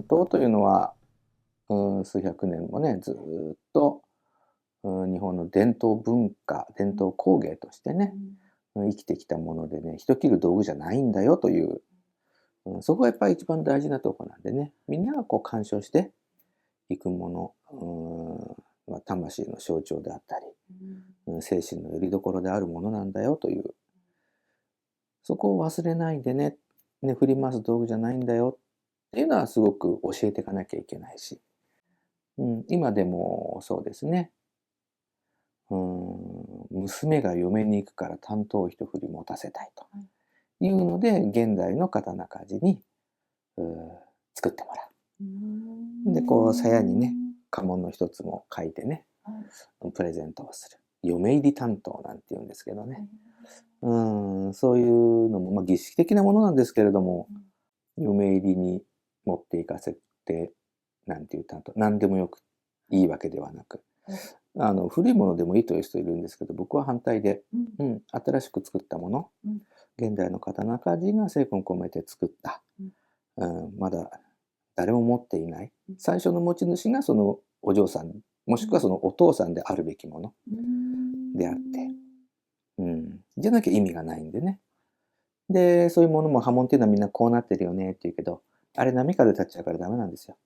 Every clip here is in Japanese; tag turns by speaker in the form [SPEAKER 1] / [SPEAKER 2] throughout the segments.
[SPEAKER 1] 刀というのは、数百年もね、ずっと、日本の伝統文化、伝統工芸としてね、生きてきたものでね、人切る道具じゃないんだよという、そこがやっぱり一番大事なとこなんでね、みんながこう鑑賞していくもの、魂の象徴であったり、精神の拠り所であるものなんだよという、そこを忘れないでね、振り回す道具じゃないんだよっていうのはすごく教えていかなきゃいけないし、今でもそうですね。娘が嫁に行くから短刀を一振り持たせたいというので、現代の刀鍛冶に作ってもらう。で、こう鞘にね、家紋の一つも書いてね、プレゼントをする。嫁入り短刀なんて言うんですけどね。そういうのも、儀式的なものなんですけれども、嫁入りに持っていかせて、なんていう短刀、何でもよくいいわけではなく、古いものでもいいという人いるんですけど、僕は反対で、新しく作ったもの、現代の刀鍛冶が精魂込めて作った、まだ誰も持っていない、最初の持ち主がそのお嬢さん、もしくはそのお父さんであるべきものであって、じゃなきゃ意味がないんでね。で、そういうものも波紋っていうのはみんなこうなってるよねって言うけど、あれ波風立っちゃうからダメなんですよ。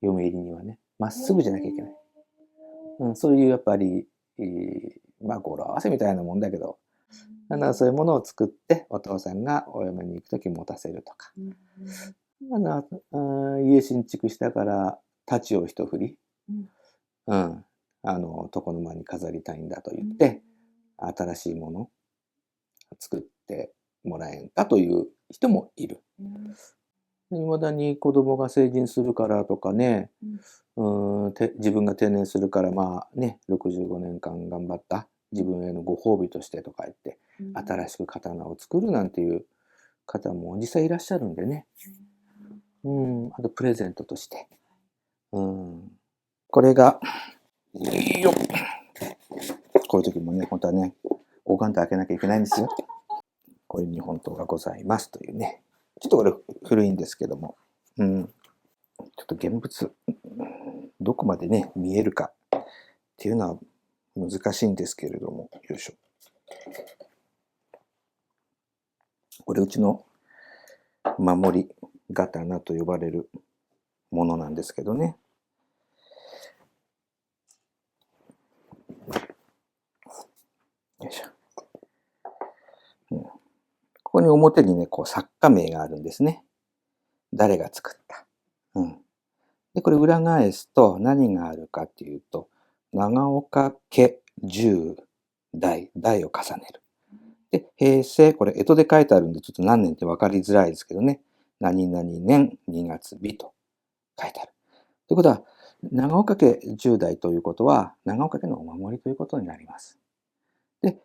[SPEAKER 1] 嫁入りにはね。まっすぐじゃなきゃいけない。そういうやっぱり、語呂合わせみたいなもんだけど、そういうものを作ってお父さんがお嫁に行くとき持たせるとか。家新築したから太刀を一振り、床の間に飾りたいんだと言って、新しいものを作ってもらえんかという人もいる。いまだに子供が成人するからとかね、自分が定年するから65年間頑張った自分へのご褒美としてとか言って、新しく刀を作るなんていう方も実際いらっしゃるんでね。あとプレゼントとして。これが、こういう時もね、本当はね、オカンと開けなきゃいけないんですよ。こういう日本刀がございますというね。ちょっとこれ古いんですけども、ちょっと現物、どこまでね、見えるかっていうのは難しいんですけれども、よいしょ。これうちの守り刀と呼ばれるものなんですけどね。よいしょ。ここに表にね、こう作家名があるんですね。誰が作った。で、これ裏返すと何があるかっていうと、長岡家10代、代を重ねる。で、平成、これ干支で書いてあるんでちょっと何年って分かりづらいですけどね。何々年2月日と書いてある。ということは、長岡家10代ということは、長岡家のお守りということになります。で、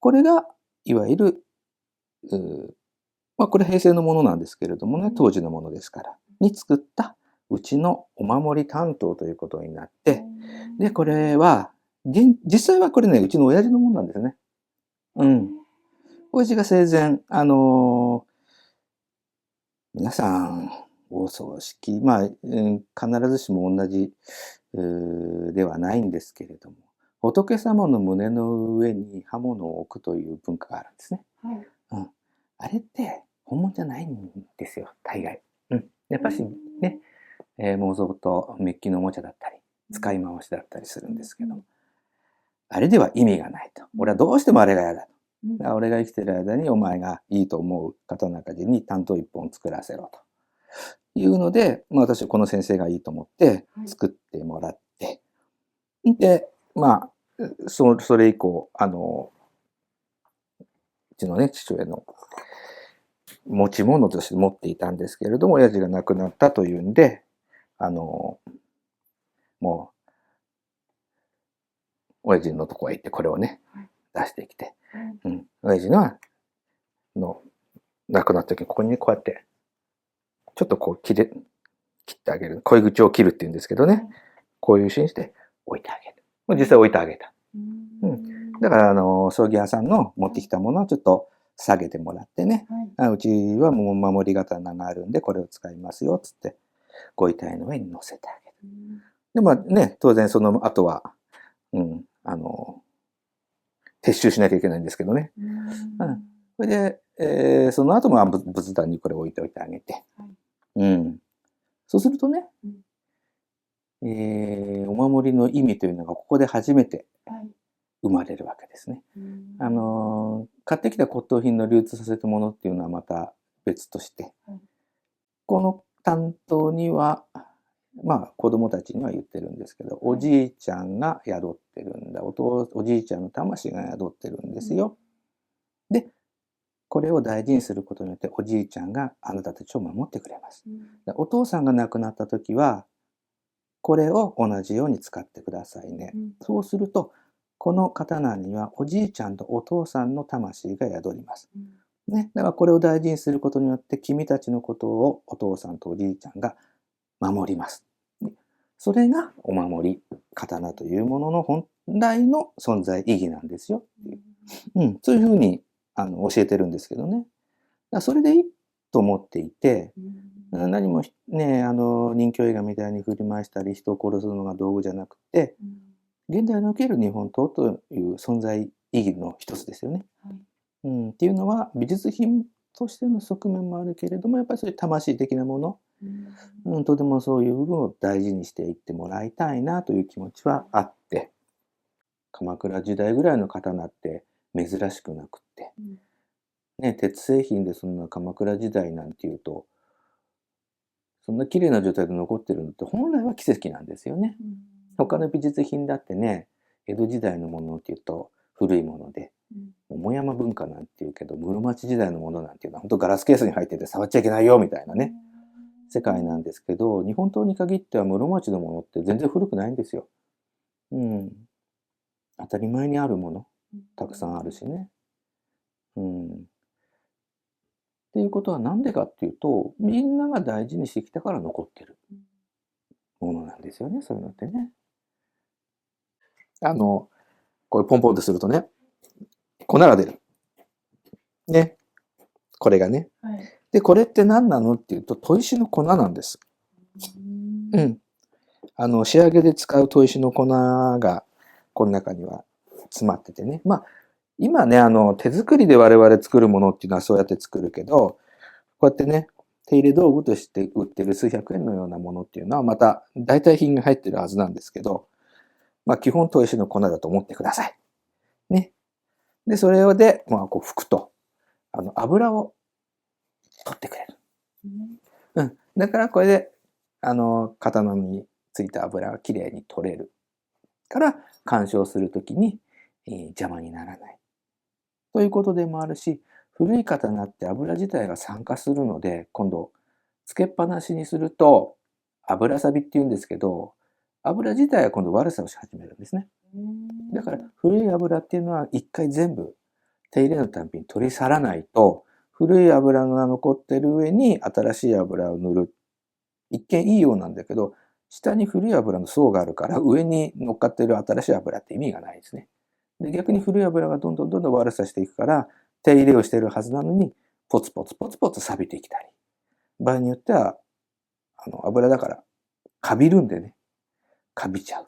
[SPEAKER 1] これが、いわゆる、これ平成のものなんですけれどもね、当時のものですから、に作ったうちのお守り担当ということになって、で、これは、実際はこれね、うちの親父のものなんですね。親父が生前、皆さん、お葬式、必ずしも同じではないんですけれども、仏様の胸の上に刃物を置くという文化があるんですね。あれって本物じゃないんですよ、大概。やっぱしね、模造とメッキのおもちゃだったり、使い回しだったりするんですけど、あれでは意味がないと。俺はどうしてもあれが嫌だと。俺が生きてる間にお前がいいと思う刀鍛冶に担当一本作らせろというので、私はこの先生がいいと思って作ってもらって、で、それ以降、うちのね、父親の持ち物として持っていたんですけれども、親父が亡くなったというんで、もう、親父のとこへ行ってこれをね、出してきて、親父の亡くなった時にここにね、こうやって、ちょっとこう切ってあげる。恋口を切るって言うんですけどね、こういうシーンして置いてあげる。実際置いてあげた。だから、葬儀屋さんの持ってきたものはちょっと下げてもらってね、うちはもう守り刀があるんでこれを使いますよつってご遺体の上に乗せてあげる。でまあね、当然その後は、撤収しなきゃいけないんですけどね。それで、その後も仏壇にこれ置いておいてあげて、そうするとね、お守りの意味というのがここで初めて生まれるわけですね。買ってきた骨董品の流通させたものっていうのはまた別として、この担当にはまあ子供たちには言ってるんですけど、おじいちゃんが宿ってるんだ、おじいちゃんの魂が宿ってるんですよ。でこれを大事にすることによっておじいちゃんがあなたたちを守ってくれます。お父さんが亡くなった時はこれを同じように使ってくださいね。そうするとこの刀にはおじいちゃんとお父さんの魂が宿ります。ね、だからこれを大事にすることによって君たちのことをお父さんとおじいちゃんが守ります。それがお守り、刀というものの本来の存在意義なんですよっていう、そういうふうに教えてるんですけどね。それでいいと思っていて、何もね、人気映画みたいに振り回したり人を殺すのが道具じゃなくて、現代における日本刀という存在意義の一つですよね。っていうのは美術品としての側面もあるけれども、やっぱりそういう魂的なもの、とてもそういう部分を大事にしていってもらいたいなという気持ちはあって、鎌倉時代ぐらいの刀って珍しくなくって、ね、鉄製品でそんな鎌倉時代なんていうと、そんな綺麗な状態で残ってるのって本来は奇跡なんですよね。他の美術品だってね、江戸時代のものっていうと古いもので、桃山文化なんていうけど室町時代のものなんていうのは本当ガラスケースに入ってて触っちゃいけないよみたいなね、世界なんですけど、日本刀に限っては室町のものって全然古くないんですよ。当たり前にあるものたくさんあるしね。っていうことは何でかっていうと、みんなが大事にしてきたから残ってるものなんですよね、そういうのってね。これポンポンとするとね、粉が出る。ね。これがね。で、これって何なのっていうと、砥石の粉なんです。仕上げで使う砥石の粉が、この中には詰まっててね。まあ、今ね、手作りで我々作るものっていうのはそうやって作るけど、こうやってね、手入れ道具として売ってる数百円のようなものっていうのはまた代替品が入ってるはずなんですけど、まあ基本砥石の粉だと思ってください。ね。で、それで、まあこう拭くと、油を取ってくれる。だからこれで、刀についた油がきれいに取れるから鑑賞するときに、邪魔にならない。ということでもあるし、古い刀って油自体が酸化するので、今度、つけっぱなしにすると、油錆って言うんですけど、油自体は今度悪さをし始めるんですね。だから古い油っていうのは一回全部手入れのたびに取り去らないと、古い油が残ってる上に新しい油を塗る。一見いいようなんだけど、下に古い油の層があるから上に乗っかってる新しい油って意味がないですね。で逆に古い油がどんどん悪さしていくから、手入れをしているはずなのに、ポツポツポツポツ錆びてきたり。場合によっては、油だからカビるんでね、カビちゃう。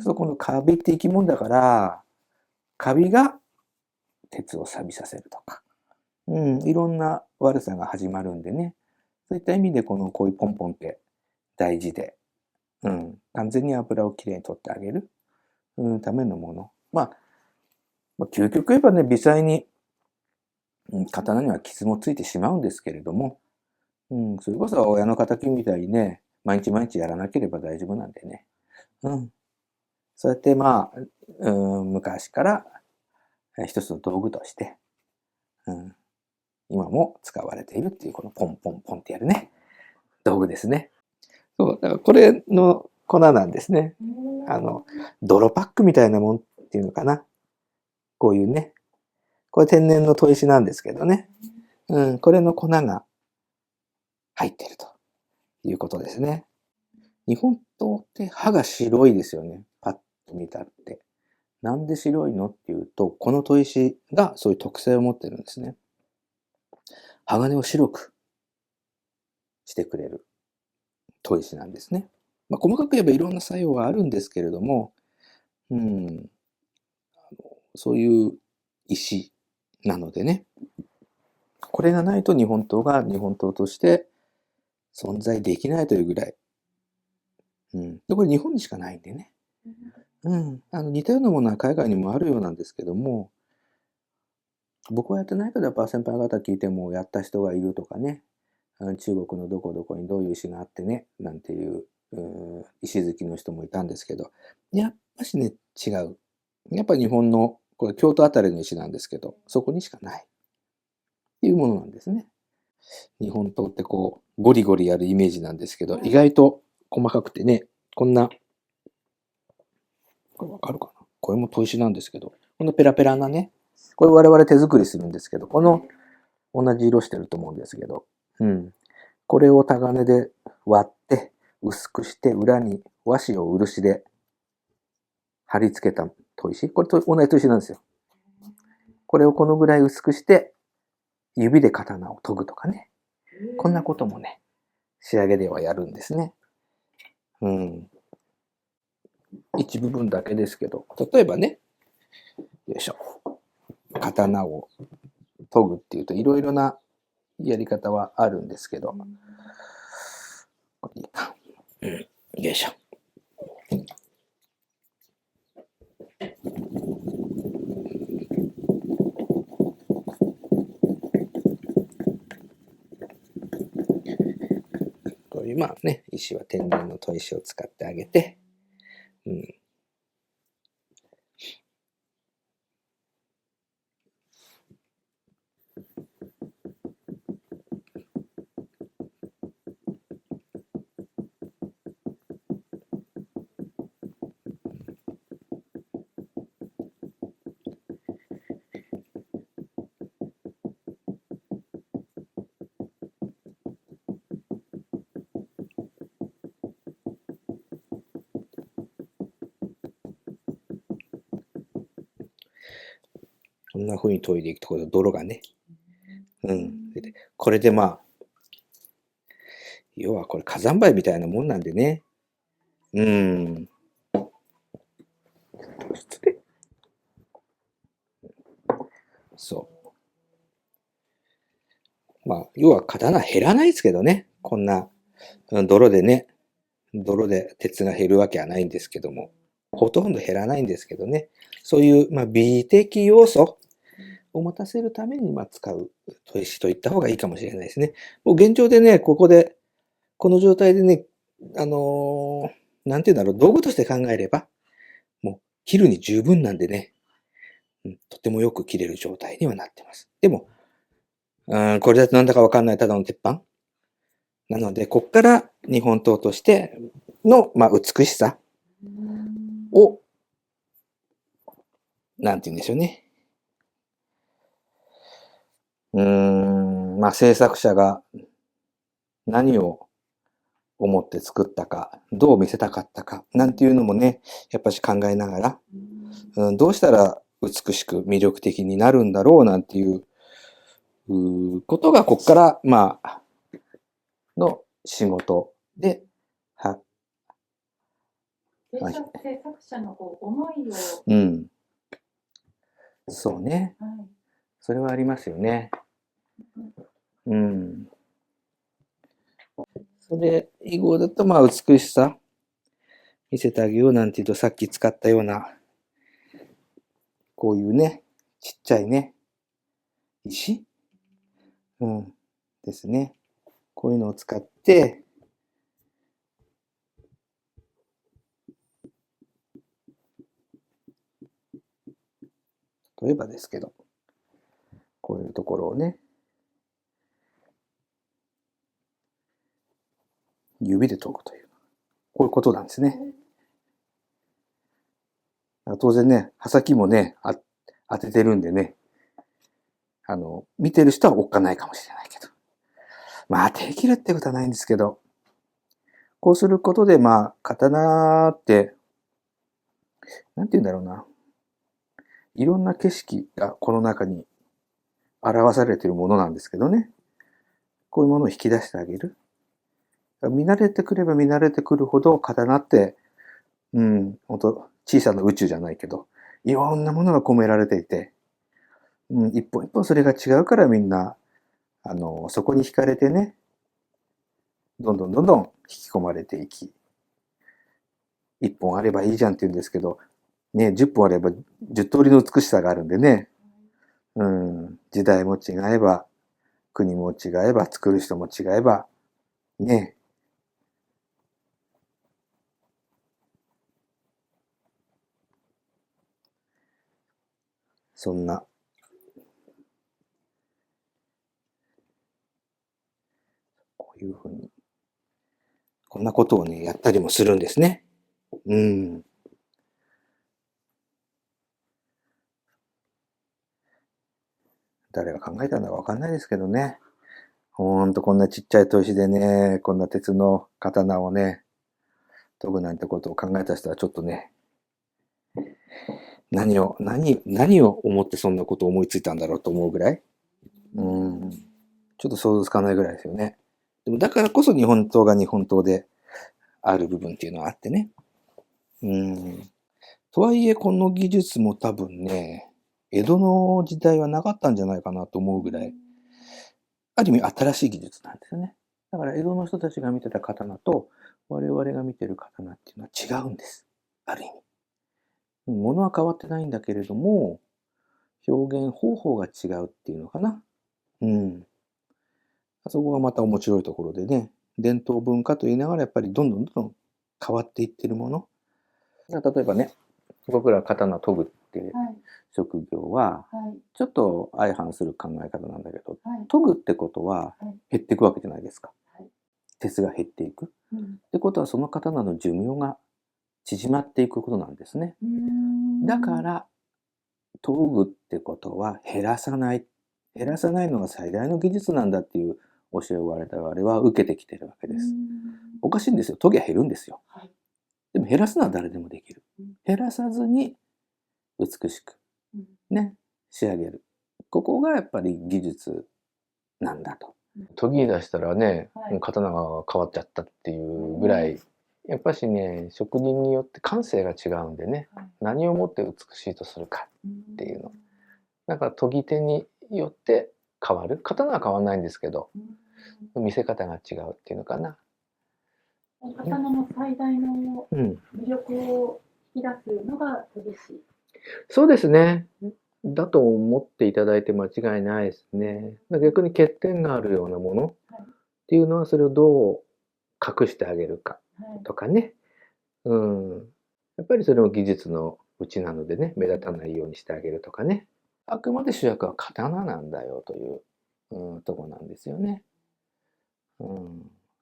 [SPEAKER 1] そう、このカビって生き物だから、カビが鉄を錆びさせるとか、いろんな悪さが始まるんでね、そういった意味でこういうポンポンって大事で、完全に油をきれいに取ってあげる、ためのもの。まあ、究極言えばね、微細に、刀には傷もついてしまうんですけれども、それこそ親の敵みたいにね、毎日毎日やらなければ大丈夫なんでね。そうやってまあ、昔から一つの道具として、今も使われているっていうこのポンポンポンってやるね、道具ですね。そう、だからこれの粉なんですね。泥パックみたいなもんっていうのかな。こういうね。これ天然の砥石なんですけどね。これの粉が入っているということですね。日本刀って刃が白いですよね。パッと見たって。なんで白いのっていうと、この砥石がそういう特性を持ってるんですね。鋼を白くしてくれる砥石なんですね。細かく言えばいろんな作用はあるんですけれども、そういう石なのでね、これがないと日本刀が日本刀として存在できないというぐらい。で、これ日本にしかないんでね。似たようなものは海外にもあるようなんですけども、僕はやってないけど、やっぱ先輩方聞いてもやった人がいるとかね、中国のどこどこにどういう石があってね、なんていう、石好きの人もいたんですけど、やっぱしね、違う。やっぱ日本の、これ京都あたりの石なんですけど、そこにしかないっていうものなんですね。日本刀ってこう、ゴリゴリやるイメージなんですけど、意外と細かくてね、こんな、これわかるかな？これも砥石なんですけど、このペラペラなね、これ我々手作りするんですけど、この同じ色してると思うんですけど、これをタガネで割って薄くして裏に和紙を漆で貼り付けた砥石。これと同じ砥石なんですよ。これをこのぐらい薄くして指で刀を研ぐとかね。こんなこともね、仕上げではやるんですね。一部分だけですけど、例えばね、よいしょ。刀を研ぐっていうといろいろなやり方はあるんですけど、これいいか。よいしょ。こういうまあね、石は天然の砥石を使ってあげて、こんな風に研いでいくと、泥がね。これでまあ、要はこれ火山灰みたいなもんなんでね。そう。まあ、要は刀減らないですけどね。こんな泥でね、泥で鉄が減るわけはないんですけども、ほとんど減らないんですけどね。そういう、美的要素を持たせるために使う砥石といった方がいいかもしれないですね。もう現状でね、この状態でね、なんていうんだろう、道具として考えれば、もう切るに十分なんでね、とてもよく切れる状態にはなってます。でも、これだとなんだかわかんないただの鉄板なので、こっから日本刀としての、美しさを、なんて言うんでしょうね。制作者が何を思って作ったか、どう見せたかったか、なんていうのもね、やっぱし考えながら、どうしたら美しく魅力的になるんだろうなんていうことが、こっから、の仕事で、
[SPEAKER 2] 制作者の思いを。
[SPEAKER 1] そうね。それはありますよね。それ以後だと、美しさ見せてあげようなんていうと、さっき使ったような、こういうね、ちっちゃいね、石ですね。こういうのを使って、例えばですけど、こういうところをね、指で研ぐという、こういうことなんですね。当然ね、刃先もね、当ててるんでね、見てる人はおっかないかもしれないけど。手切るってことはないんですけど、こうすることで、刀って、なんて言うんだろうな。いろんな景色がこの中に表されているものなんですけどね。こういうものを引き出してあげる。見慣れてくれば見慣れてくるほど刀って、本当小さな宇宙じゃないけど、いろんなものが込められていて、一本一本それが違うからみんな、そこに惹かれてね、どんどんどんどん引き込まれていき、一本あればいいじゃんって言うんですけど、ね、10本あれば10通りの美しさがあるんでね、時代も違えば、国も違えば、作る人も違えば、ね、そんな、こういうふうに、こんなことをね、やったりもするんですね。誰が考えたんだかわかんないですけどね。ほんとこんなちっちゃい砥石でね、こんな鉄の刀をね、研ぐなんてことを考えた人はちょっとね、何を思ってそんなことを思いついたんだろうと思うぐらい、ちょっと想像つかないぐらいですよね。でもだからこそ日本刀が日本刀である部分っていうのはあってね。とはいえこの技術も多分ね、江戸の時代はなかったんじゃないかなと思うぐらい、ある意味新しい技術なんですよね。だから江戸の人たちが見てた刀と我々が見てる刀っていうのは違うんです。ある意味。物は変わってないんだけれども、表現方法が違うっていうのかな。そこがまた面白いところでね、伝統文化と言いながらやっぱりどんどんどんどん変わっていってるもの。例えばね、僕ら刀研ぐっていう職業は、ちょっと相反する考え方なんだけど、研ぐってことは減っていくわけじゃないですか。鉄が減っていく。ってことはその刀の寿命が縮まっていくことなんですね。だから研ぐってことは減らさない。減らさないのが最大の技術なんだっていう教えを我々は受けてきてるわけです。おかしいんですよ。研ぎは減るんですよ。でも減らすのは誰でもできる。減らさずに美しくね、仕上げる。ここがやっぱり技術なんだと。研ぎ出したらね、刀が変わっちゃったっていうぐらい、やっぱしね、職人によって感性が違うんでね、何をもって美しいとするかっていうの。だから研ぎ手によって変わる。刀は変わらないんですけど、見せ方が違うっていうのかな。
[SPEAKER 2] 刀の最大の魅力を引き出すのが研ぎ師。
[SPEAKER 1] そうですね。だと思っていただいて間違いないですね。逆に欠点があるようなものっていうのはそれをどう隠してあげるかとかね。やっぱりそれも技術のうちなのでね、目立たないようにしてあげるとかね。あくまで主役は刀なんだよという、とこなんですよね。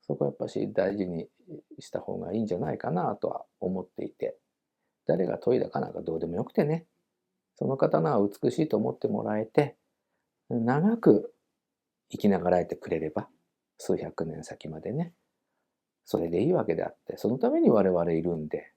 [SPEAKER 1] そこはやっぱし大事にした方がいいんじゃないかなとは思っていて、誰が研いだかなんかどうでもよくてね、その刀は美しいと思ってもらえて、長く生きながらえてくれれば、数百年先までね、それでいいわけであって、そのために我々いるんで、